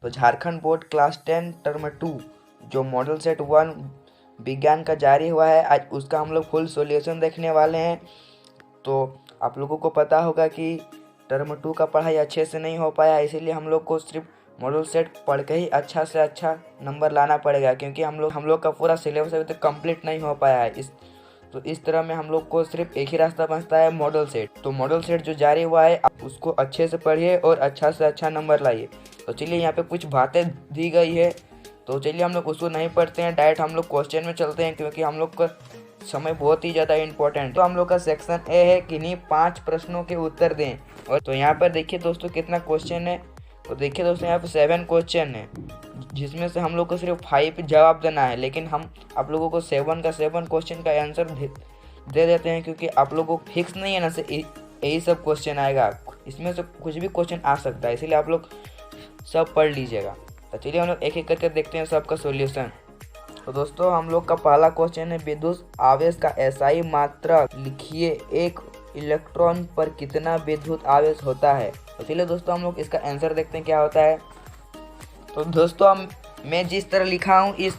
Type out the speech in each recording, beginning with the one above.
तो Jharkhand board class 10 term 2 जो model set 1 विज्ञान का जारी हुआ है, आज उसका हम लोग फुल सॉल्यूशन देखने वाले हैं। तो आप लोगों को पता होगा कि टर्म 2 का पढ़ाई अच्छे से नहीं हो पाया, इसीलिए हम लोग को सिर्फ मॉडल सेट पढ़ के ही अच्छा से अच्छा नंबर लाना पड़ेगा, क्योंकि हम लोग का पूरा सिलेबस अभी तक कंप्लीट नहीं हो पाया है। इस तरह में हम लोग को सिर्फ एक ही रास्ता बचता है, मॉडल सेट। तो मॉडल सेट जो जारी हुआ है, आप उसको अच्छे से पढ़िए और अच्छा से अच्छा नंबर लाइए। तो चलिए, यहाँ पे कुछ बातें दी गई है, तो चलिए हम लोग उसको नहीं पढ़ते हैं, डायरेक्ट हम लोग क्वेश्चन में चलते हैं, क्योंकि हम लोग का समय बहुत ही ज़्यादा इंपॉर्टेंट। तो हम लोग का सेक्शन ए है कि नहीं 5 प्रश्नों के उत्तर दें। और तो यहाँ पर देखिए दोस्तों कितना क्वेश्चन है। तो देखिए दोस्तों, यहाँ पे 7 क्वेश्चन है, जिसमें से हम लोग को सिर्फ 5 जवाब देना है। लेकिन हम आप लोगों को 7 क्वेश्चन का आंसर दे देते हैं, क्योंकि आप लोगों को फिक्स नहीं है ना से यही सब क्वेश्चन आएगा, इसमें से कुछ भी क्वेश्चन आ सकता है, इसीलिए आप लोग सब पढ़ लीजिएगा। तो चलिए हम लोग एक एक करके देखते हैं सबका सॉल्यूशन। तो दोस्तों, हम लोग का पहला क्वेश्चन है, विद्युत आवेश का एसआई मात्रक लिखिए। एक इलेक्ट्रॉन पर कितना विद्युत आवेश होता है। तो चलिए दोस्तों, हम लोग इसका आंसर देखते हैं क्या होता है। तो दोस्तों, मैं जिस तरह लिखा हूँ इस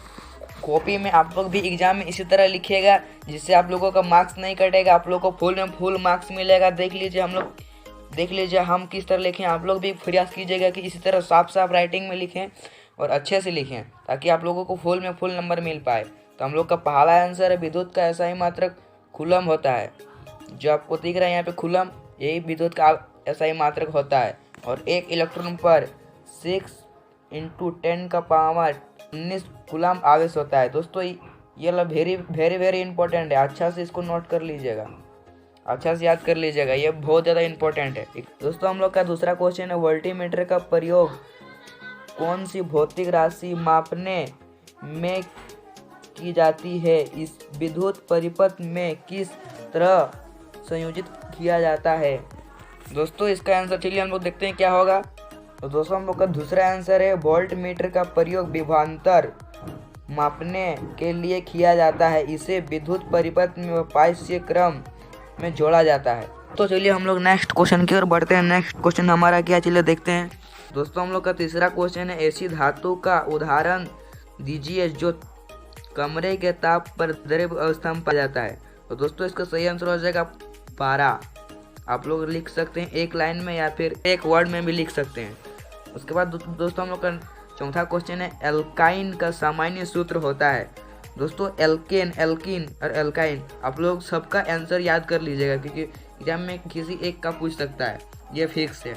कॉपी में आप लोग भी एग्जाम में इसी तरह लिखिएगा, जिससे आप लोगों का मार्क्स नहीं कटेगा, आप लोगों को फुल में फुल मार्क्स मिलेगा। देख लीजिए हम किस तरह लिखें। आप लोग भी प्रयास कीजिएगा कि इसी तरह साफ साफ राइटिंग में लिखें और अच्छे से लिखें, ताकि आप लोगों को फुल में फुल नंबर मिल पाए। तो हम लोग का पहला आंसर है, विद्युत का एसआई मात्रक कूलम होता है। जो आपको दिख रहा है यहाँ पे कूलम, यही विद्युत का एसआई मात्रक होता है। और एक इलेक्ट्रॉन पर 6 × 10 का पावर 19 कूलम आवेश होता है। दोस्तों, ये वेरी वेरी वेरी इंपॉर्टेंट है, अच्छा से इसको नोट कर लीजिएगा, अच्छा से याद कर लीजिएगा, ये बहुत ज़्यादा इंपॉर्टेंट है। दोस्तों, हम लोग का दूसरा क्वेश्चन है, वोल्टीमीटर का प्रयोग कौन सी भौतिक राशि मापने में की जाती है। इस विद्युत परिपथ में किस तरह संयोजित किया जाता है। दोस्तों, इसका आंसर चलिए हम लोग देखते हैं क्या होगा। तो दोस्तों, हम लोग का दूसरा आंसर है, वोल्ट मीटर का प्रयोग विभवांतर मापने के लिए किया जाता है। इसे विद्युत परिपथ में पाइस्य क्रम में जोड़ा जाता है। तो चलिए हम लोग नेक्स्ट क्वेश्चन की ओर बढ़ते हैं। नेक्स्ट क्वेश्चन हमारा क्या, चलिए देखते हैं। दोस्तों, हम लोग का तीसरा क्वेश्चन है, ऐसी धातु का उदाहरण दीजिए जो कमरे के ताप पर द्रव्य अवस्था में पाया जाता है। तो दोस्तों, इसका सही आंसर हो जाएगा पारा। आप लोग लिख सकते हैं एक लाइन में या फिर एक वर्ड में भी लिख सकते हैं। उसके बाद दोस्तों, हम लोग का चौथा क्वेश्चन है, एल्काइन का सामान्य सूत्र होता है। दोस्तों, एल्कीन और एल्काइन आप लोग सबका आंसर याद कर लीजिएगा, क्योंकि एग्जाम में किसी एक का पूछ सकता है, ये फिक्स है।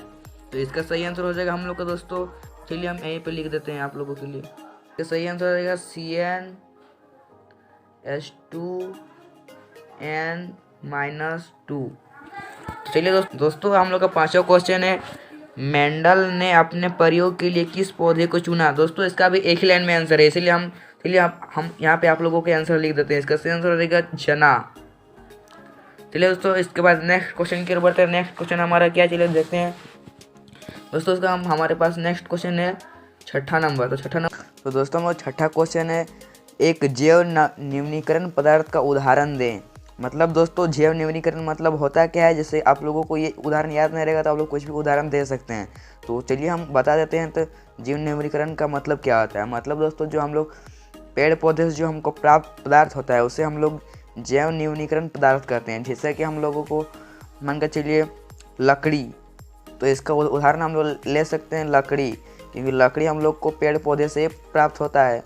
तो इसका सही आंसर हो जाएगा हम लोग का दोस्तों, चलिए हम यहीं पे लिख देते हैं आप लोगों के लिए। इसका सही आंसर हो जाएगा CnH2n-2। तो चलिए दोस्तों, हम लोग का पांचवा क्वेश्चन है, मेंडल ने अपने प्रयोग के लिए किस पौधे को चुना। दोस्तों, इसका भी एक ही लाइन में आंसर है, इसीलिए हम यहाँ पे आप लोगों के आंसर लिख देते हैं। इसका सही आंसर हो जाएगा चना। चलिए दोस्तों, इसके बाद नेक्स्ट क्वेश्चन की ओर बढ़ते हैं। नेक्स्ट क्वेश्चन हमारा क्या, चलिए देखते हैं। दोस्तों, इसका हमारे पास नेक्स्ट क्वेश्चन है छठा नंबर। तो दोस्तों, हमारा छठा क्वेश्चन है, एक जैव न्यूनीकरण पदार्थ का उदाहरण दें। मतलब दोस्तों, जैव न्यूनीकरण मतलब होता क्या है, जैसे आप लोगों को ये उदाहरण याद नहीं रहेगा तो आप लोग कुछ भी उदाहरण दे सकते हैं। तो चलिए हम बता देते हैं। तो जैव न्यूनीकरण का मतलब क्या होता है। मतलब दोस्तों, जो हम लोग पेड़ पौधे से जो हमको प्राप्त पदार्थ होता है, उसे हम लोग जैव न्यूनीकरण पदार्थ कहते हैं। जैसे कि हम लोगों को मान कर चलिए लकड़ी, तो इसका उदाहरण हम लोग ले सकते हैं लकड़ी, क्योंकि लकड़ी हम लोग को पेड़ पौधे से प्राप्त होता है,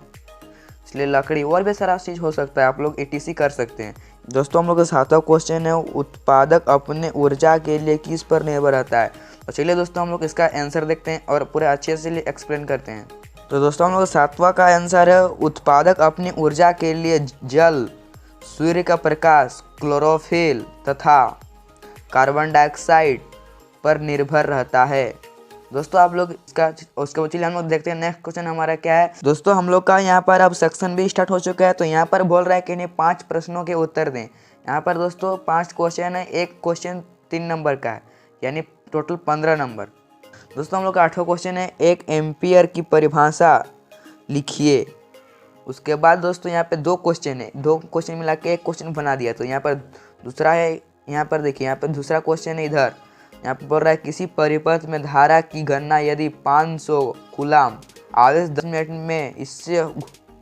इसलिए लकड़ी। और भी सारा चीज़ हो सकता है, आप लोग ETC कर सकते हैं। दोस्तों, हम लोग का सातवां क्वेश्चन है, उत्पादक अपने ऊर्जा के लिए किस पर निर्भर रहता है। तो चलिए दोस्तों, हम लोग इसका आंसर देखते हैं और पूरे अच्छे से एक्सप्लेन करते हैं। तो दोस्तों, हम लोग सातवां का आंसर है, उत्पादक अपनी ऊर्जा के लिए जल, सूर्य का प्रकाश, क्लोरोफिल तथा कार्बन डाइऑक्साइड पर निर्भर रहता है। दोस्तों, आप लोग उसके चलिए हम लोग देखते हैं नेक्स्ट क्वेश्चन हमारा क्या है। दोस्तों, हम लोग का यहाँ पर अब सेक्शन भी स्टार्ट हो चुका है। तो यहाँ पर बोल रहा है कि नहीं 5 प्रश्नों के उत्तर दें। यहाँ पर दोस्तों 5 क्वेश्चन है, एक क्वेश्चन 3 नंबर का है, यानी टोटल 15 नंबर। दोस्तों, हम लोग का 8वां क्वेश्चन है, 1 एम्पियर की परिभाषा लिखिए। उसके बाद दोस्तों यहाँ पे 2 क्वेश्चन है, 2 क्वेश्चन मिला के एक क्वेश्चन बना दिया। तो यहाँ पर दूसरा है, यहाँ पर देखिए, यहाँ पर दूसरा क्वेश्चन है इधर। यहाँ पर बोल रहा है, किसी परिपथ में धारा की गणना यदि 500 कूलम आवेश 10 मिनट में इससे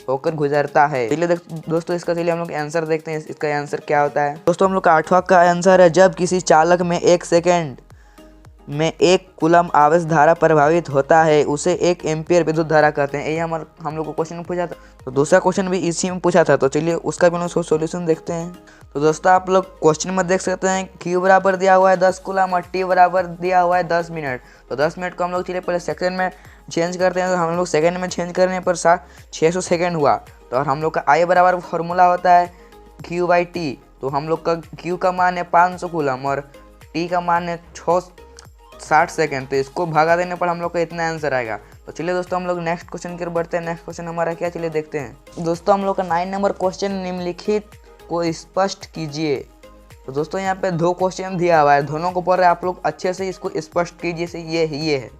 होकर गुजरता है। चलिए दोस्तों इसका चलिए हम लोग आंसर देखते हैं, इसका आंसर क्या होता है। दोस्तों हम लोग का 8वां का आंसर है, जब किसी चालक में 1 सेकेंड में 1 कूलम आवेश धारा प्रभावित होता है उसे 1 एम्पीयर विद्युत धारा कहते हैं। यही हम लोग को क्वेश्चन में पूछा था। तो दूसरा क्वेश्चन भी इसी में पूछा था, तो चलिए उसका भी हम लोग सोल्यूशन देखते हैं। तो दोस्तों आप लोग क्वेश्चन में देख सकते हैं Q बराबर दिया हुआ है 10 कूलम और T बराबर दिया हुआ है 10 मिनट। तो 10 मिनट को हम लोग चलिए पहले सेकंड में चेंज करते हैं। तो हम लोग सेकंड में चेंज करने पर 600 सेकंड हुआ। तो और हम लोग का I बराबर फॉर्मूला होता है Q/T। तो हम लोग का Q का मान है 500 कूलम और T का मान है 60 सेकंड। तो इसको भगा देने पर हम लोग का इतना आंसर आएगा। तो चलिए दोस्तों हम लोग नेक्स्ट क्वेश्चन की ओर बढ़ते हैं। नेक्स्ट क्वेश्चन हमारा क्या, चलिए देखते हैं। दोस्तों हम लोग का 9 नंबर क्वेश्चन, निम्नलिखित को स्पष्ट कीजिए। तो दोस्तों यहाँ पे 2 क्वेश्चन दिया हुआ है, दोनों को पढ़ रहे आप लोग अच्छे से इसको स्पष्ट कीजिए से ये है।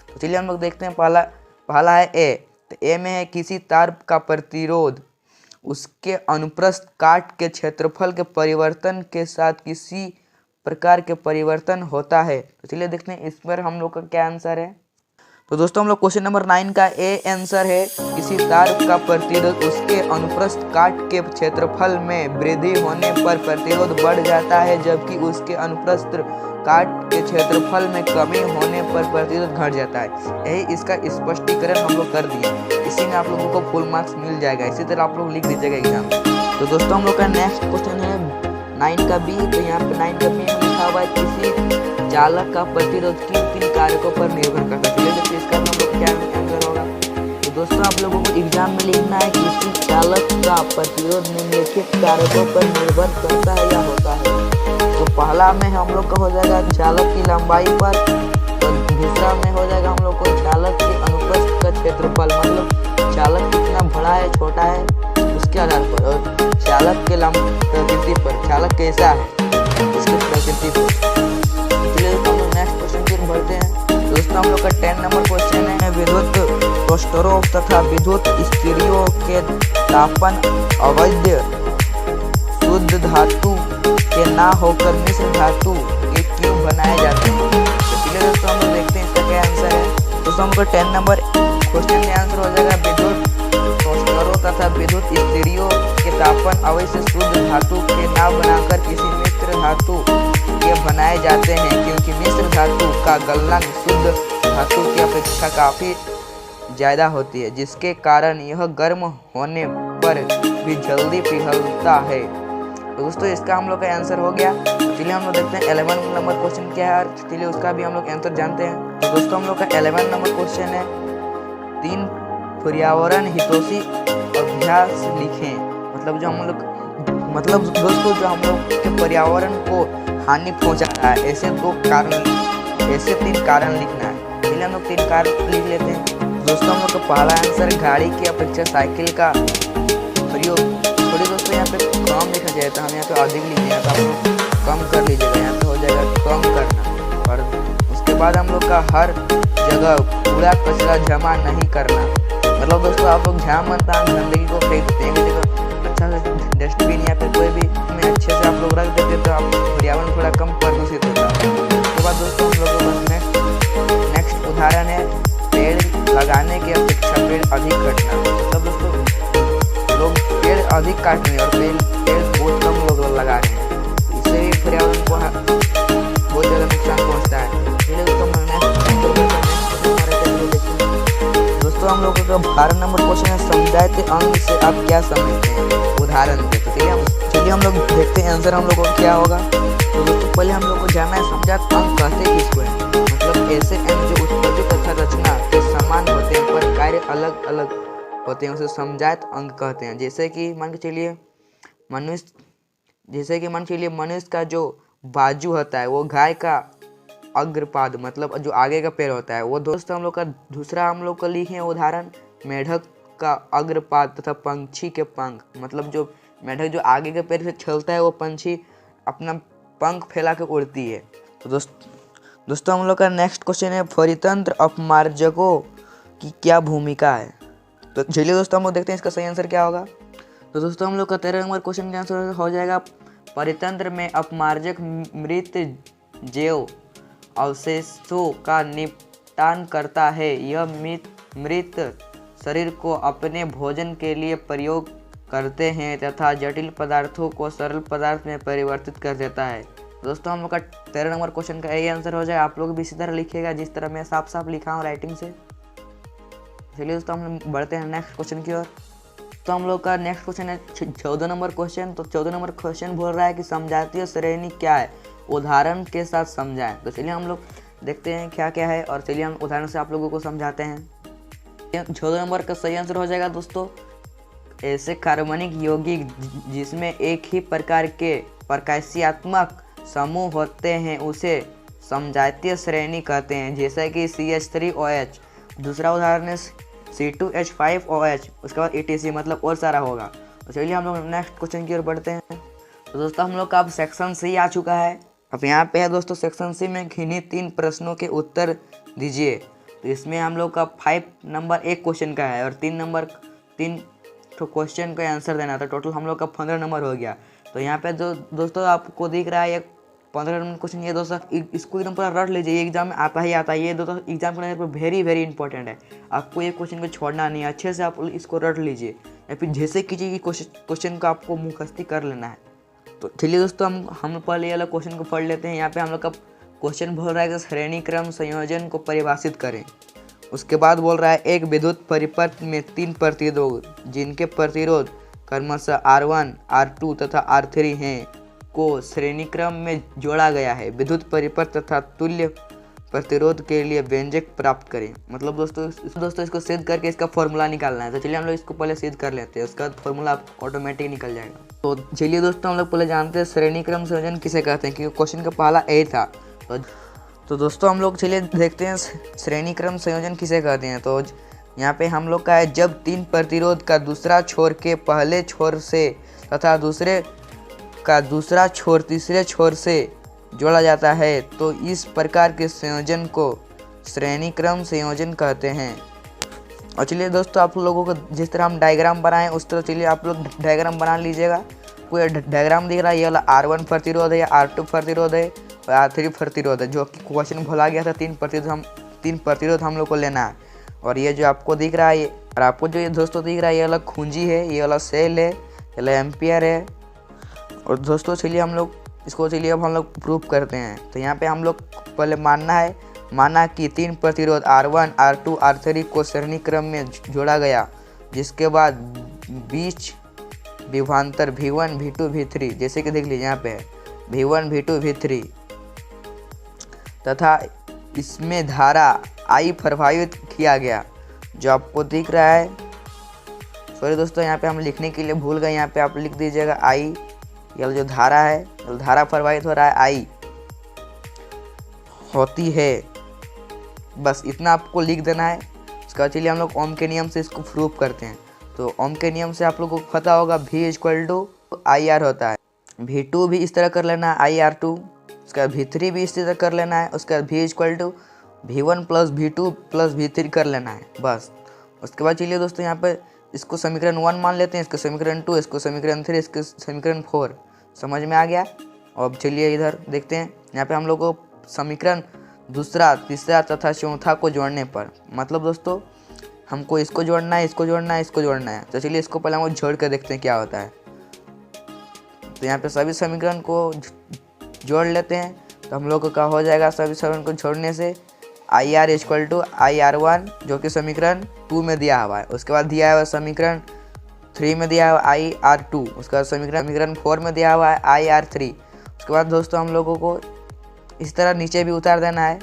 तो चलिए हम लोग देखते हैं। पहला है ए। तो ए में है किसी तार का प्रतिरोध उसके अनुप्रस्थ काट के क्षेत्रफल के परिवर्तन के साथ किसी प्रकार के परिवर्तन होता है। तो चलिए देखते हैं इस पर हम लोग का क्या आंसर है। तो दोस्तों हम लोग क्वेश्चन नंबर 9 का ए आंसर है, किसी तार का प्रतिरोध उसके अनुप्रस्थ काट के क्षेत्रफल में वृद्धि होने पर प्रतिरोध बढ़ जाता है, जबकि उसके अनुप्रस्थ काट के क्षेत्रफल में कमी होने पर प्रतिरोध घट जाता है। यही इसका स्पष्टीकरण हम लोग कर दिए। इसी में आप लोगों को फुल मार्क्स मिल जाएगा। इसी तरह आप लोग लिख दीजिएगा एग्जाम में। तो दोस्तों हम लोग का नेक्स्ट क्वेश्चन है 9 का बी। तो यहाँ पे 9 का बी में लिखा हुआ है, किसी चालक का प्रतिरोध किन कारकों पर निर्भर करता है। चलिए इसका हम लोग क्या आंसर होगा। तो दोस्तों आप लोगों को एग्जाम में लिखना है, किसी चालक का प्रतिरोध निम्नलिखित कारकों पर निर्भर करता है या होता है। तो पहला में हम लोग का हो जाएगा चालक की लंबाई पर, तो दूसरा में हो जाएगा हम लोग को चालक के अनुप्रस्थ का क्षेत्रफल, मतलब चालक कितना बड़ा है छोटा है उसके आधार पर, और चालक के प्रकृति पर, चालक कैसा है उसकी प्रकृति पर। चलिए हम लोग नेक्स्ट क्वेश्चन की बढ़ते हैं। दोस्तों हम लोग का 10 नंबर क्वेश्चन है, विद्युत प्रोस्टरों तथा विद्युत स्टीरियो के तापन अवैध शुद्ध धातु के ना होकर मिश्र धातु के क्यों बनाए जाते हैं। तो चलिए दोस्तों हम लोग देखते हैं इसका क्या आंसर है। दोस्तों हम लोग 10 नंबर क्वेश्चन में आंसर हो जाएगा, विद्युत प्रोस्टरों तथा विद्युत स्टीरियो के तापन अवैध शुद्ध धातु के ना बनाकर किसी मिश्र धातु के बनाए जाते हैं, क्योंकि मिश्र धातु का गलनांक शुद्ध धातु की अपेक्षा काफी ज्यादा होती है, जिसके कारण यह गर्म होने पर भी जल्दी पिघलता है। तो दोस्तों इसका हम लोग का आंसर हो गया। चलिए हम लोग देखते हैं 11 नंबर क्वेश्चन क्या है, और चलिए उसका भी हम लोग आंसर जानते हैं। तो दोस्तों हम लोग का 11 नंबर क्वेश्चन है, 3 पर्यावरण हितैषी अभ्यास लिखें। मतलब दोस्तों जो हम लोग के पर्यावरण को हानि पहुंचा रहा है, ऐसे 3 कारण लिखना है। चलिए हम लोग 3 कारण लिख लेते हैं। दोस्तों हम लोग का पहला आंसर, गाड़ी की अपेक्षा साइकिल का प्रयोग। थोड़ी दोस्तों यहाँ पे कम लिखा जाए, तो हम यहाँ पे अधिक लिख दिया, तो आप लोग कम कर लीजिएगा। यहाँ पे हो जाएगा कम करना। और उसके बाद हम लोग का हर जगह कूड़ा कचरा जमा नहीं करना। मतलब दोस्तों आप लोग जहाँ मन तहाँ गंदगी को फेंक देते हैं, अच्छा से डस्टबिन या फिर कोई भी में अच्छे से आप लोग रख देते, तो आप पर्यावरण थोड़ा कम प्रदूषित होता है। उसके बाद दोस्तों हम लोगों का नेक्स्ट उदाहरण है, पेड़ लगाने की अपेक्षा पेड़ अधिक कटना। मतलब दोस्तों लोग पेड़ अधिक काट रहे हैं और पेड़ बहुत कम लोग लगा रहे हैं, इससे भी पर्यावरण को बहुत ज़्यादा नुकसान पहुँचता है। दोस्तों हम लोगों का 12 नंबर क्वेश्चन है, समझाते अंक से आप क्या समझते हैं, उदाहरण दे। तो चलिए हम लोग देखते हैं आंसर हम लोगों को क्या होगा। तो दोस्तों पहले हम लोग को जानना है समझात अंक कहते किसको है। मतलब ऐसे अंक जो उत्पत्ति तथा रचना के समान होते हैं पर कार्य अलग अलग होते हैं, उसे समझात अंक कहते हैं। जैसे कि मान के चलिए मनुष्य का जो बाजू होता है वो गाय का अग्रपाद, मतलब जो आगे का पैर होता है वो। दोस्तों हम लोग का दूसरा हम लोग का लिखे उदाहरण, मेढक का अग्रपाद तथा पंछी के पंख। मतलब जो मेढक जो आगे के पैर से चलता है वो पंछी अपना पंख फैला के उड़ती है। तो दोस्तों हम लोग का नेक्स्ट क्वेश्चन है, परितंत्र अपमार्जकों की क्या भूमिका है। तो चलिए दोस्तों हम लोग देखते हैं इसका सही आंसर क्या होगा। तो दोस्तों हम लोग का 13 नंबर क्वेश्चन का आंसर हो जाएगा, परितंत्र में अपमार्जक मृत जैव अवशेषों का निपटान करता है। यह मृत मृत शरीर को अपने भोजन के लिए प्रयोग करते हैं तथा जटिल पदार्थों को सरल पदार्थ में परिवर्तित कर देता है। दोस्तों हम लोग का 13 नंबर क्वेश्चन का यही आंसर हो जाएगा। आप लोग भी इसी तरह लिखिएगा जिस तरह मैं साफ साफ लिखा हूँ राइटिंग से। चलिए दोस्तों हम बढ़ते हैं नेक्स्ट क्वेश्चन की ओर। तो हम लोग का नेक्स्ट क्वेश्चन है 14 नंबर क्वेश्चन। तो 14 नंबर क्वेश्चन बोल रहा है कि समजातीय श्रेणी क्या है, उदाहरण के साथ समझाएं। तो चलिए हम लोग देखते हैं क्या क्या है और चलिए हम उदाहरण से आप लोगों को समझाते हैं। 14 नंबर का सही आंसर हो जाएगा दोस्तों ऐसे कार्बनिक यौगिक जिसमें एक ही प्रकार के प्रकाशियात्मक समूह होते हैं उसे समजातीय श्रेणी कहते हैं, जैसे कि CH3OH। दूसरा उदाहरण है C2H5OH, उसके बाद ETC, मतलब और सारा होगा। तो चलिए हम लोग नेक्स्ट क्वेश्चन की ओर बढ़ते हैं। तो दोस्तों हम लोग का अब सेक्शन C आ चुका है। अब यहाँ पे है दोस्तों सेक्शन C में घिनी 3 प्रश्नों के उत्तर दीजिए। तो इसमें हम लोग का 5 नंबर एक क्वेश्चन का है और 3 तो क्वेश्चन का आंसर देना था। टोटल हम लोग का 15 नंबर हो गया। तो यहाँ पे जो दोस्तों आपको दिख रहा है 15 नंबर क्वेश्चन, ये दोस्तों इसको एकदम पूरा रट लीजिए, एग्जाम में आता ही आता है। ये दोस्तों एग्जाम के पर वेरी वेरी इंपॉर्टेंट है। आपको ये क्वेश्चन को छोड़ना नहीं है, अच्छे से आप इसको रट लीजिए या फिर जैसे कीजिए कि क्वेश्चन को आपको मुखस्ती कर लेना है। तो चलिए दोस्तों हम पहले वाला क्वेश्चन को पढ़ लेते हैं। यहाँ पे हम लोग का क्वेश्चन बोल रहा है कि श्रेणी क्रम संयोजन को परिभाषित करें। उसके बाद बोल रहा है एक विद्युत परिपथ में 3 प्रतिरोध जिनके प्रतिरोध क्रमशः R1, R2 तथा R3 हैं को श्रेणी क्रम में जोड़ा गया है। विद्युत परिपथ तथा तुल्य प्रतिरोध के लिए व्यंजक प्राप्त करें। मतलब दोस्तों इसको सिद्ध करके इसका फॉर्मूला निकालना है। तो चलिए हम लोग इसको पहले सिद्ध कर लेते हैं, उसका फॉर्मूला ऑटोमेटिक निकल जाएगा। तो चलिए दोस्तों हम लोग पहले जानते हैं श्रेणी क्रम संयोजन किसे कहते हैं, क्योंकि क्वेश्चन का पहला ए था। तो दोस्तों हम लोग चलिए देखते हैं श्रेणी क्रम संयोजन किसे कहते हैं। तो यहाँ पे हम लोग का है जब 3 प्रतिरोध का दूसरा छोर के पहले छोर से तथा दूसरे का दूसरा छोर तीसरे छोर से जोड़ा जाता है तो इस प्रकार के संयोजन को श्रेणी क्रम संयोजन कहते हैं। और चलिए दोस्तों आप लोगों को जिस तरह हम डायग्राम बनाएं उस तरह चलिए आप लोग डायग्राम बना लीजिएगा। कोई डायग्राम दिख रहा है, ये वाला R1 प्रतिरोध है या R2 प्रतिरोध है और R3 प्रतिरोध है, जो कि क्वेश्चन भुला गया था। 3 प्रतिरोध हम लोग को लेना है। और ये जो आपको दिख रहा है और आपको जो ये दोस्तों दिख रहा है, ये वाला खूंजी है, ये वाला सेल है, ये वाला एम्पियर है। और दोस्तों चलिए हम लोग इसको चलिए अब हम लोग प्रूव करते हैं। तो यहाँ पे हम लोग पहले माना कि 3 प्रतिरोध R1, R2, R3 को श्रेणी क्रम में जोड़ा गया, जिसके बाद बीच विभवांतर V1, V2, V3 जैसे कि देख लीजिए यहाँ पे है V1, V2, V3 तथा इसमें धारा I प्रभावित किया गया, जो आपको दिख रहा है। सॉरी दोस्तों यहाँ पे हम लिखने के लिए भूल गए, यहाँ पे आप लिख दीजिएगा I। यह जो धारा है, धारा प्रवाहित हो रहा है I होती है, बस इतना आपको लिख देना है। इसका चलिए हम लोग ओम के नियम से इसको प्रूव करते हैं। तो ओम के नियम से आप लोगों को पता होगा V = IR होता है। V2 भी इस तरह कर लेना है IR2, उसका V3 भी इस तरह कर लेना है, उसका V = V1 + V2 + V3 कर लेना है बस। उसके बाद चलिए दोस्तों यहाँ पर इसको समीकरण 1 मान लेते हैं, इसको समीकरण 2, इसको समीकरण 3, इसको समीकरण 4। समझ में आ गया। और अब चलिए इधर देखते हैं, यहाँ पे हम लोग को समीकरण दूसरा, तीसरा तथा चौथा को जोड़ने पर, मतलब दोस्तों हमको इसको जोड़ना है, इसको जोड़ना है, इसको जोड़ना है। तो चलिए इसको पहले हम जोड़ कर देखते हैं क्या होता है। तो यहाँ पे सभी समीकरण को जोड़ लेते हैं। तो हम लोग का हो जाएगा सभी समीकरण को जोड़ने से IR = IR1, जो कि समीकरण 2 में दिया हुआ है। उसके बाद दिया हुआ समीकरण 3 में दिया हुआ IR2, उसका समीकरण 4 में दिया हुआ है IR3। उसके बाद दोस्तों हम लोगों को इस तरह नीचे भी उतार देना है।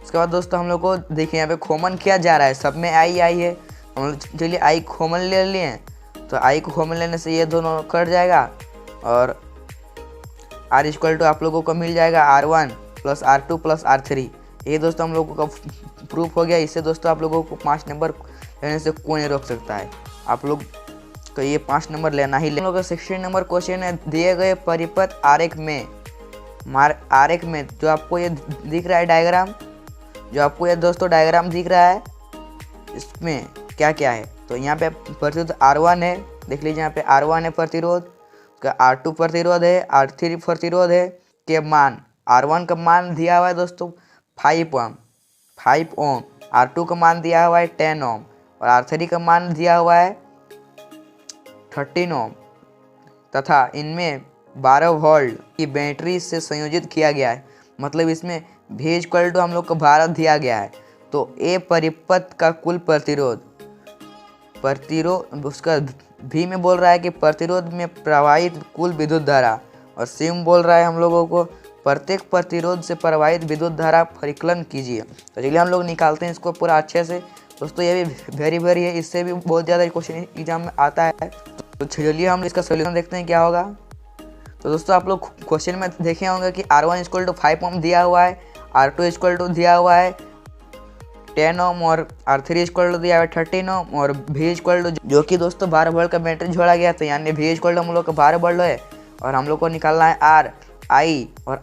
उसके बाद दोस्तों हम लोग को देखिए यहाँ पे कॉमन किया जा रहा है, सब में I है। हम लोग चलिए I कॉमन ले लिए, तो I को कॉमन लेने से ये दोनों कट जाएगा और R = आप लोगों को मिल जाएगा R1 + R2 + R3। ये दोस्तों हम लोगों का प्रूफ हो गया। इससे दोस्तों आप लोगों को 5 नंबर लेने से कोई नहीं रोक सकता है। आप लोग तो ये 5 नंबर लेना ही हम लोग का 16 नंबर क्वेश्चन है। दिए गए परिपथ आरेख में जो आपको ये दिख रहा है डायग्राम, जो आपको ये दोस्तों डायग्राम दिख रहा है, इसमें क्या क्या है। तो यहाँ पे प्रतिरोध R1 है, देख लीजिए यहाँ पे R1 है प्रतिरोध, उसका R2 प्रतिरोध है, R3 प्रतिरोध है के मान। R1 का मान दिया हुआ है दोस्तों 5 ओम, R2 का मान दिया हुआ है 10 ओम और R3 का मान दिया हुआ है 13 ओम तथा इनमें 12 वोल्ट की बैटरी से संयोजित किया गया है। मतलब इसमें V इक्वल टू हम लोग को 12 दिया गया है। तो ए परिपथ का कुल प्रतिरोध उसका भी में बोल रहा है कि प्रतिरोध में प्रवाहित कुल विद्युत धारा, और सिम बोल रहा है हम लोगों को प्रत्येक प्रतिरोध से प्रवाहित विद्युत धारा परिकलन कीजिए। तो चलिए हम लोग निकालते हैं इसको पूरा अच्छे से। दोस्तों ये भी वेरी है, इससे भी बहुत ज़्यादा क्वेश्चन एग्जाम में आता है। तो चलिए हम इसका सोल्यूशन देखते हैं क्या होगा। तो दोस्तों आप लोग क्वेश्चन में देखे होंगे कि R1 इक्वल टू 5 ओम दिया हुआ है, R2 इक्वल टू दिया हुआ है 10 ओम और R3 इक्वल टू दिया हुआ है 13 ओम और V इक्वल टू जो कि दोस्तों 12 वोल्ट का बैटरी जोड़ा गया। तो यानी V इक्वल टू हम लोग का 12 वोल्ट है और हम लोग को निकालना है R I और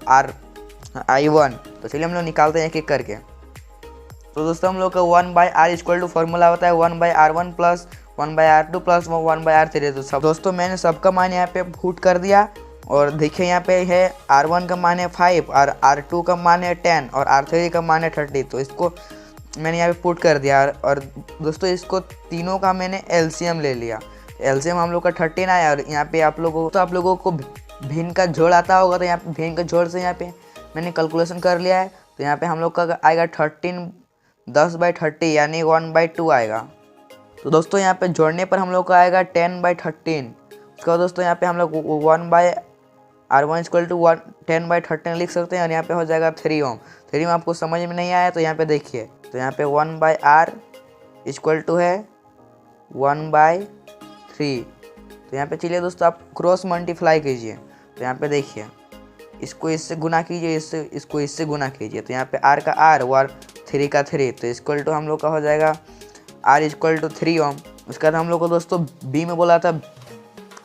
I1। तो चलिए हम लोग निकालते हैं एक एक करके। तो दोस्तों हम लोग का 1/R इक्वल टू फॉर्मूला होता है 1/R1 plus 1/R2 plus 1/R3। तो सब दोस्तों मैंने सबका मान यहाँ पे पुट कर दिया और देखिए यहाँ पे है R1 का मान है 5 और R2 का मान है 10 और R3 का मान है 30। तो इसको मैंने यहाँ पे पुट कर दिया और दोस्तों इसको तीनों का मैंने LCM ले लिया। LCM हम लोग का 13 आया और यहाँ पे आप लोगों को भिन्न का जोड़ आता होगा। तो यहाँ पे भिन्न का जोड़ से यहाँ पे मैंने कैलकुलेशन कर लिया है। तो यहाँ पे हम लोग का आएगा 13 10/30 यानी 1/2 आएगा। तो दोस्तों यहाँ पे जोड़ने पर हम लोग का आएगा 10/13। उसका दोस्तों यहाँ पे हम लोग 1/R1 इक्वल टू 10/13 लिख सकते हैं और यहाँ पे हो जाएगा 3 ओम। 3 ओम आपको समझ में नहीं आया तो यहाँ पे देखिए, तो यहाँ पे 1/R इक्वल टू है 1/3। तो यहाँ पे चलिए दोस्तों आप क्रॉस मल्टीप्लाई कीजिए। तो यहाँ पे देखिए इसको इससे गुना कीजिए, इसको इससे गुना कीजिए। तो यहाँ पे R का R और 3 का 3 तो इक्वल टू हम लोग का हो जाएगा R इक्वल टू 3 ओम। उसके बाद हम लोग को दोस्तों B में बोला था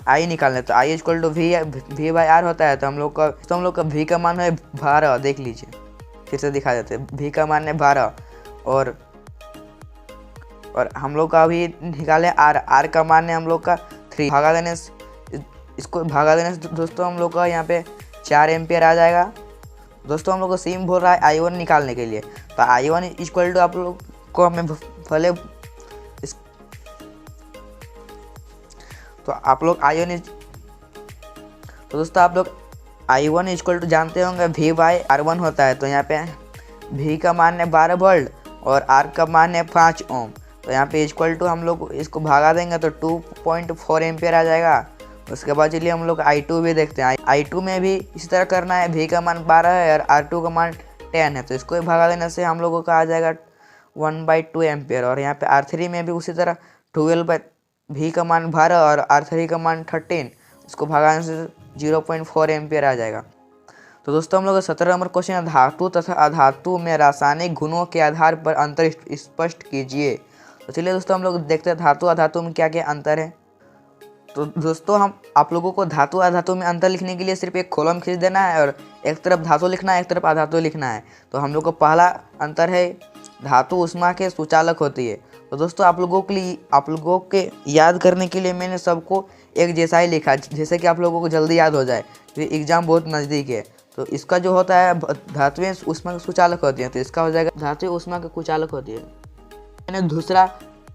I निकालना, तो I इक्वल टू V/R होता है। तो हम लोग का V का मान है 12। देख लीजिए फिर से दिखा देते हैं, V का मान है 12 और हम लोग का अभी निकाले R का मान है हम लोग का 3। इसको भागा देने से दोस्तों हम लोग का यहाँ पे 4 एम्पियर आ जाएगा। दोस्तों हम लोग को सिम बोल रहा है I1 निकालने के लिए। तो I1 इक्वल टू आप लोग को हमें भले तो आप लोग दोस्तों आप लोग I1 इक्वल टू जानते होंगे V/R1 होता है। तो यहाँ पे V का मान है 12 वोल्ट और R का मान है 5 ओम। तो यहाँ पे इक्वल टू हम लोग इसको भागा देंगे तो 2.4 एम्पियर आ जाएगा। उसके बाद चलिए हम लोग I2 भी देखते हैं। I2 में भी इसी तरह करना है, V का मान 12 है और R2 का मान 10 है। तो इसको भी भागा देने से हम लोगों का आ जाएगा 1/2 एम्पियर। और यहाँ पे R3 में भी उसी तरह 12 V का मान 12 और R3 का मान 13, इसको भगाने से 0.4 एम्पियर आ जाएगा। तो दोस्तों हम लोग 17 नंबर क्वेश्चन है, धातु तथा अधातु में रासायनिक गुणों के आधार पर अंतर स्पष्ट कीजिए। तो चलिए दोस्तों हम लोग देखते हैं धातु अधातु में क्या क्या अंतर है। तो दोस्तों हम आप लोगों को धातु अधातु में अंतर लिखने के लिए सिर्फ एक कॉलम खींच देना है और एक तरफ धातु लिखना है, एक तरफ अधातु लिखना है। तो हम लोग को पहला अंतर है धातु उष्मा के सुचालक होती है। तो दोस्तों आप लोगों के याद करने के लिए मैंने सबको एक जैसा ही लिखा, जैसे कि आप लोगों को जल्दी याद हो जाए, क्योंकि एग्जाम बहुत नज़दीक है। तो इसका जो होता है धातुएं उष्मा के सुचालक होती हैं, तो इसका हो जाएगा धातुएं उष्मा के कुचालक होती है। मैंने दूसरा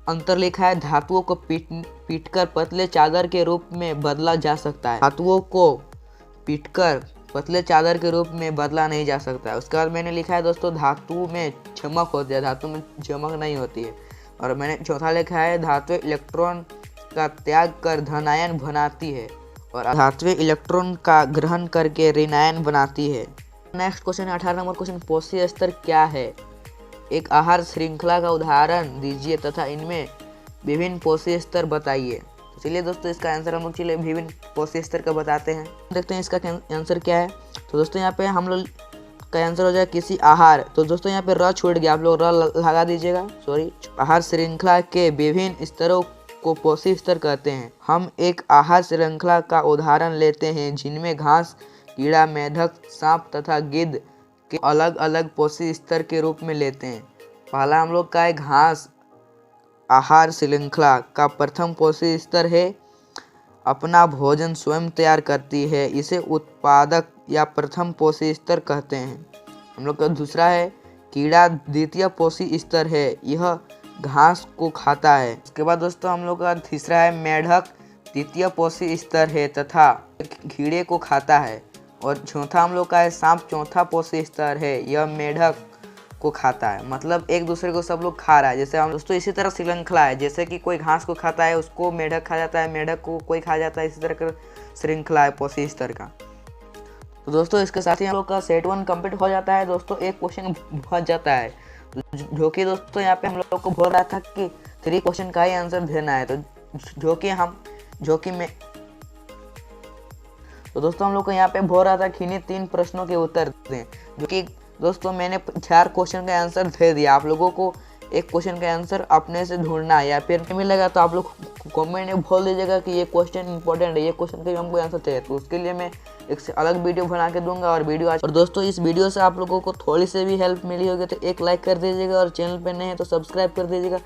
अंतर लिखा है, धातुओं को पीटकर पतले चादर के रूप में बदला जा सकता है। धातुओं को पीटकर पतले चादर के रूप में बदला नहीं जा सकता है। उसके बाद मैंने लिखा है दोस्तों धातु में चमक होती है, धातु में चमक नहीं होती है। और मैंने चौथा लिखा है धातुएं इलेक्ट्रॉन का त्याग कर धनायन बनाती है और धातुएं इलेक्ट्रॉन का ग्रहण करके ऋणायन बनाती है। नेक्स्ट क्वेश्चन है 18 नंबर क्वेश्चन, पोषी स्तर क्या है? एक आहार श्रृंखला का उदाहरण दीजिए तथा इनमें विभिन्न पोषी स्तर बताइए। तो चलिए दोस्तों इसका आंसर हम लोग चलिए विभिन्न पोषी स्तर का बताते हैं, देखते हैं इसका आंसर क्या है। तो दोस्तों यहाँ पे हम लोग का आंसर हो जाए किसी आहार। तो दोस्तों यहाँ पे र छूट गया, आप लोग र लगा दीजिएगा, सॉरी। आहार श्रृंखला के विभिन्न स्तरों को पोषी स्तर कहते हैं। हम एक आहार श्रृंखला का उदाहरण लेते हैं जिनमें घास, कीड़ा, मेढक, सांप तथा गिद्ध के अलग अलग पोषी स्तर के रूप में लेते हैं। पहला हम लोग का है घास। आहार श्रृंखला का प्रथम पोषी स्तर है अपना भोजन स्वयं तैयार करती है, इसे उत्पादक या प्रथम पोषी स्तर कहते हैं। हम लोग का दूसरा है कीड़ा द्वितीय पोषी स्तर है, यह घास को खाता है। उसके बाद दोस्तों हम लोग का तीसरा है मेढक द्वितीय पोषी स्तर है तथा कीड़े को खाता है। और चौथा हम लोग का है सांप चौथा पोषी स्तर है, यह मेढक को खाता है। मतलब एक दूसरे को सब लोग खा रहा है। जैसे हम दोस्तों इसी तरह श्रृंखला है, जैसे कि कोई घास को खाता है उसको मेढक खा जाता है, मेढक को कोई खा जाता है, इसी तरह का श्रृंखला है पोषी स्तर का। तो दोस्तों इसके साथ ही हम लोग का सेट 1 कंप्लीट हो जाता है। दोस्तों एक क्वेश्चन बच जाता है, जो कि दोस्तों यहाँ पे हम लोग को बोल रहा था कि 3 क्वेश्चन का ही आंसर देना है। तो दोस्तों हम लोग को यहाँ पे बोल रहा था कि इन्हीं 3 प्रश्नों के उत्तर दें, जो कि दोस्तों मैंने 4 क्वेश्चन का आंसर दे दिया। आप लोगों को एक क्वेश्चन का आंसर अपने से ढूंढना है, या फिर मिलेगा तो आप लोग कमेंट में बोल दीजिएगा कि ये क्वेश्चन इंपॉर्टेंट है, ये क्वेश्चन का हमको आंसर चाहिए। तो उसके लिए मैं एक से अलग वीडियो बना के दूंगा। और दोस्तों इस वीडियो से आप लोगों को थोड़ी सी भी हेल्प मिली होगी तो एक लाइक कर दीजिएगा, और चैनल पर नए हैं तो सब्सक्राइब कर दीजिएगा।